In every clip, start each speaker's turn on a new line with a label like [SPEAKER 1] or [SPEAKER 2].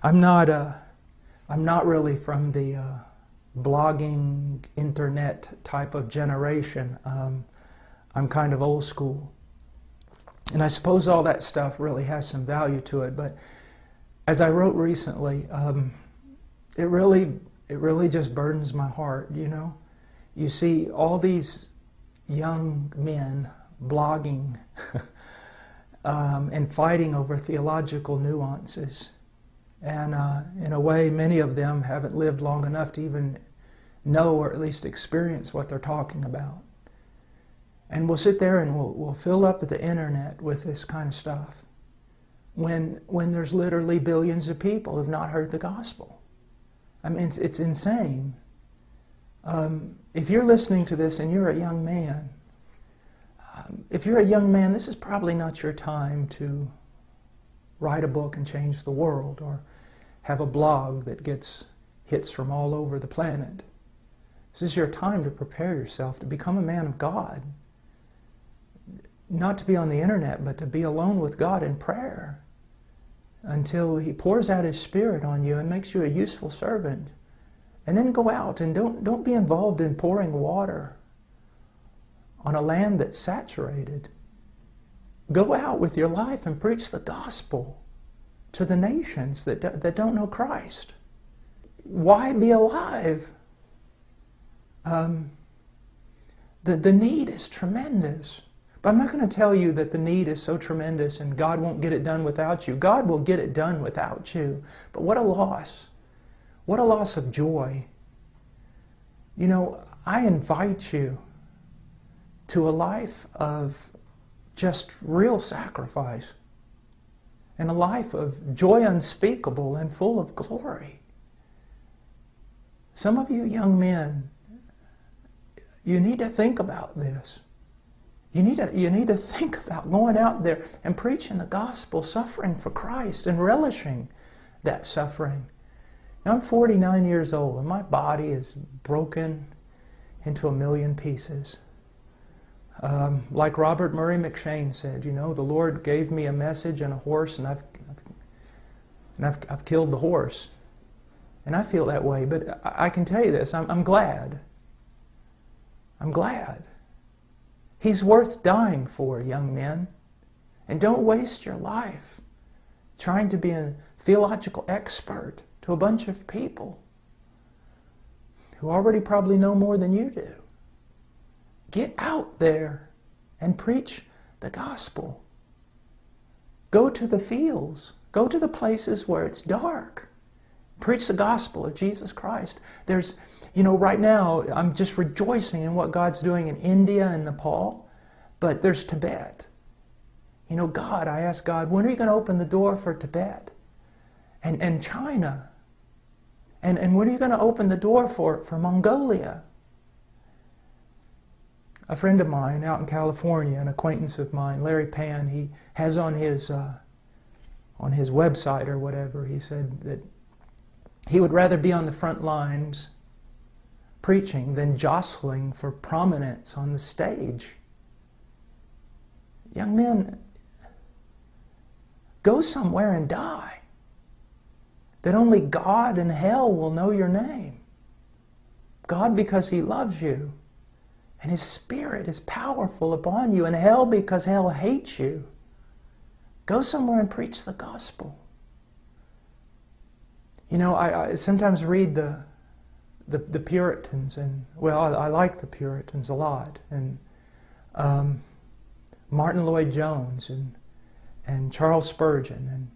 [SPEAKER 1] I'm not really from the blogging, internet type of generation. I'm kind of old school. And I suppose all that stuff really has some value to it, but as I wrote recently, it really just burdens my heart, you know. You see all these young men blogging and fighting over theological nuances. And in a way, many of them haven't lived long enough to even know or at least experience what they're talking about. And we'll sit there and we'll fill up the internet with this kind of stuff when there's literally billions of people who've not heard the gospel. I mean, it's insane. If you're listening to this and you're a young man, this is probably not your time to write a book and change the world or have a blog that gets hits from all over the planet. This is your time to prepare yourself to become a man of God. Not to be on the internet, but to be alone with God in prayer until He pours out His Spirit on you and makes you a useful servant. And then go out and don't be involved in pouring water on a land that's saturated. Go out with your life and preach the gospel to the nations that don't know Christ. Why be alive? The need is tremendous. But I'm not going to tell you that the need is so tremendous and God won't get it done without you. God will get it done without you. But what a loss. What a loss of joy. You know, I invite you to a life of just real sacrifice and a life of joy unspeakable and full of glory. Some of you young men, you need to think about this. You need to think about going out there and preaching the gospel, suffering for Christ and relishing that suffering. Now, I'm 49 years old and my body is broken into a million pieces. Like Robert Murray McShane said, you know, the Lord gave me a message and a horse, and I've killed the horse. And I feel that way, but I can tell you this, I'm glad. I'm glad. He's worth dying for, young men. And don't waste your life trying to be a theological expert to a bunch of people who already probably know more than you do. Get out there and preach the gospel. Go to the fields. Go to the places where it's dark. Preach the gospel of Jesus Christ. There's, you know, right now I'm just rejoicing in what God's doing in India and Nepal, but there's Tibet. You know, God, I ask God, when are you going to open the door for Tibet? And China? And when are you going to open the door for Mongolia? A friend of mine out in California, an acquaintance of mine, Larry Pan, he has on his website or whatever, he said that he would rather be on the front lines preaching than jostling for prominence on the stage. Young men, go somewhere and die, that only God and hell will know your name. God because He loves you, and His Spirit is powerful upon you, and hell because hell hates you. Go somewhere and preach the gospel. You know, I sometimes read the Puritans, and, well, I like the Puritans a lot, and Martin Lloyd-Jones and Charles Spurgeon, and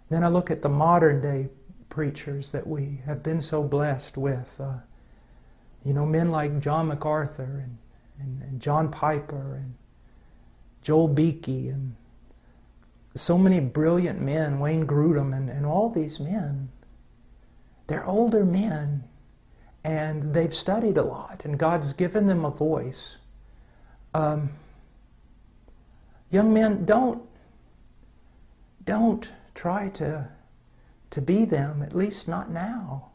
[SPEAKER 1] then I look at the modern day preachers that we have been so blessed with. You know, men like John MacArthur and John Piper and Joel Beakey and so many brilliant men, Wayne Grudem and all these men. They're older men and they've studied a lot and God's given them a voice. Young men, don't try to be them, at least not now.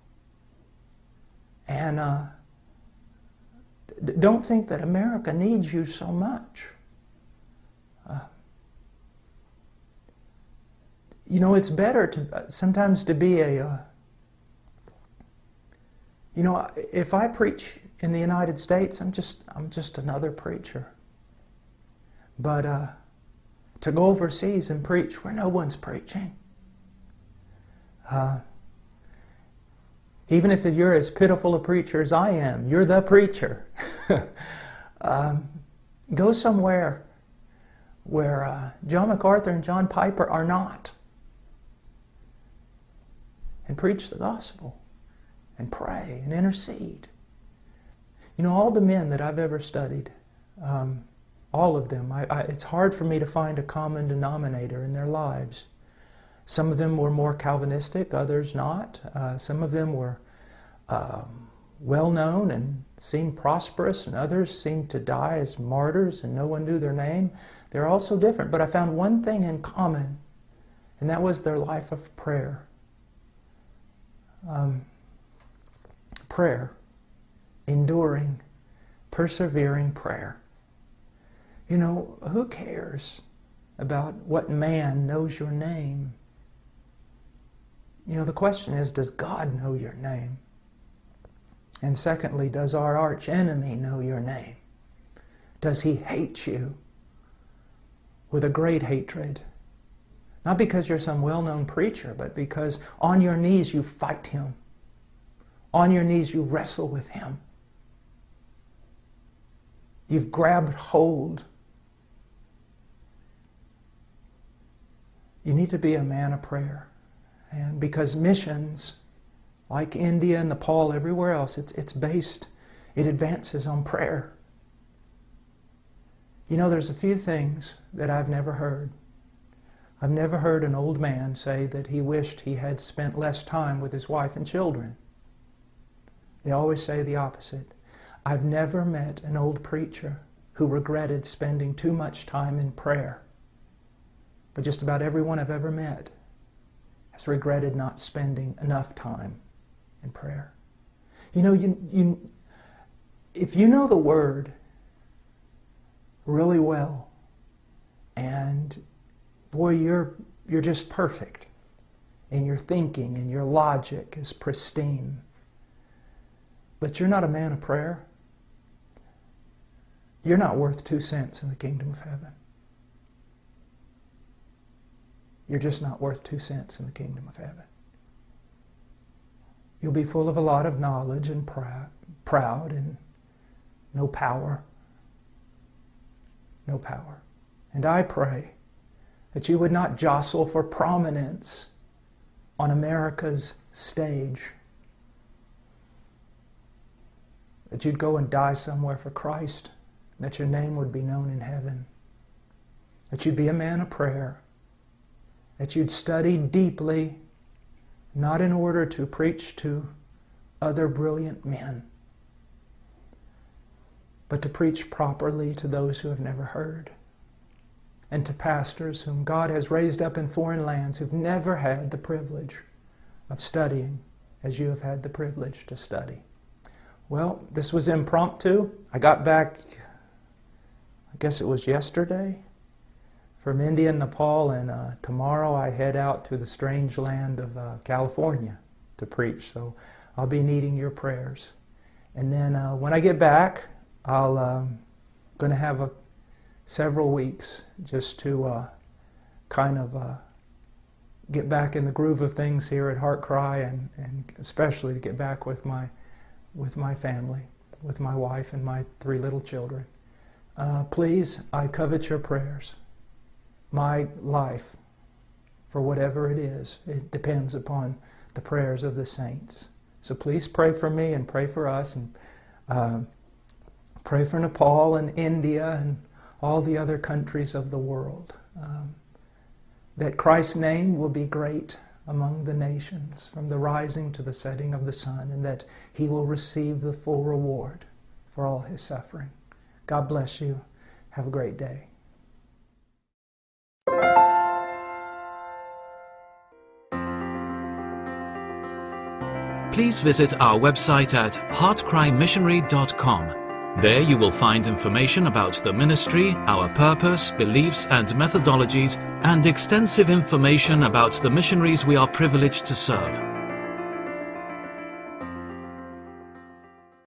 [SPEAKER 1] And don't think that America needs you so much. You know, it's better to sometimes to be a, you know, if I preach in the United States, I'm just another preacher. But to go overseas and preach where no one's preaching, even if you're as pitiful a preacher as I am, you're the preacher. Go somewhere where John MacArthur and John Piper are not, and preach the gospel, and pray, and intercede. You know, all the men that I've ever studied, all of them, it's hard for me to find a common denominator in their lives. Some of them were more Calvinistic, others not. Some of them were well-known and seemed prosperous, and others seemed to die as martyrs and no one knew their name. They're all so different, but I found one thing in common, and that was their life of prayer. Prayer, enduring, persevering prayer. You know, who cares about what man knows your name? You know, the question is, does God know your name? And secondly, does our arch enemy know your name? Does he hate you with a great hatred? Not because you're some well-known preacher, but because on your knees you fight him. On your knees you wrestle with him. You've grabbed hold. You need to be a man of prayer. And because missions, like India, Nepal, everywhere else, it advances on prayer. You know, there's a few things that I've never heard. I've never heard an old man say that he wished he had spent less time with his wife and children. They always say the opposite. I've never met an old preacher who regretted spending too much time in prayer. But just about everyone I've ever met has regretted not spending enough time in prayer. You know, if you know the Word really well, and boy, you're just perfect, and your thinking and your logic is pristine, but you're not a man of prayer, you're not worth 2 cents in the kingdom of heaven. You're just not worth 2 cents in the kingdom of heaven. You'll be full of a lot of knowledge and proud and no power. No power. And I pray that you would not jostle for prominence on America's stage. That you'd go and die somewhere for Christ, and that your name would be known in heaven. That you'd be a man of prayer. That you'd study deeply, not in order to preach to other brilliant men, but to preach properly to those who have never heard, and to pastors whom God has raised up in foreign lands who've never had the privilege of studying as you have had the privilege to study. Well, this was impromptu. I got back, I guess it was yesterday, from India and Nepal, and tomorrow I head out to the strange land of California to preach. So I'll be needing your prayers. And then when I get back, I'll going to have several weeks just to kind of get back in the groove of things here at Heart Cry, and especially to get back with my family, with my wife and my 3 little children. Please, I covet your prayers. My life, for whatever it is, it depends upon the prayers of the saints. So please pray for me and pray for us, and pray for Nepal and India and all the other countries of the world. That Christ's name will be great among the nations from the rising to the setting of the sun, and that He will receive the full reward for all His suffering. God bless you. Have a great day.
[SPEAKER 2] Please visit our website at heartcrymissionary.com. There you will find information about the ministry, our purpose, beliefs and methodologies, and extensive information about the missionaries we are privileged to serve.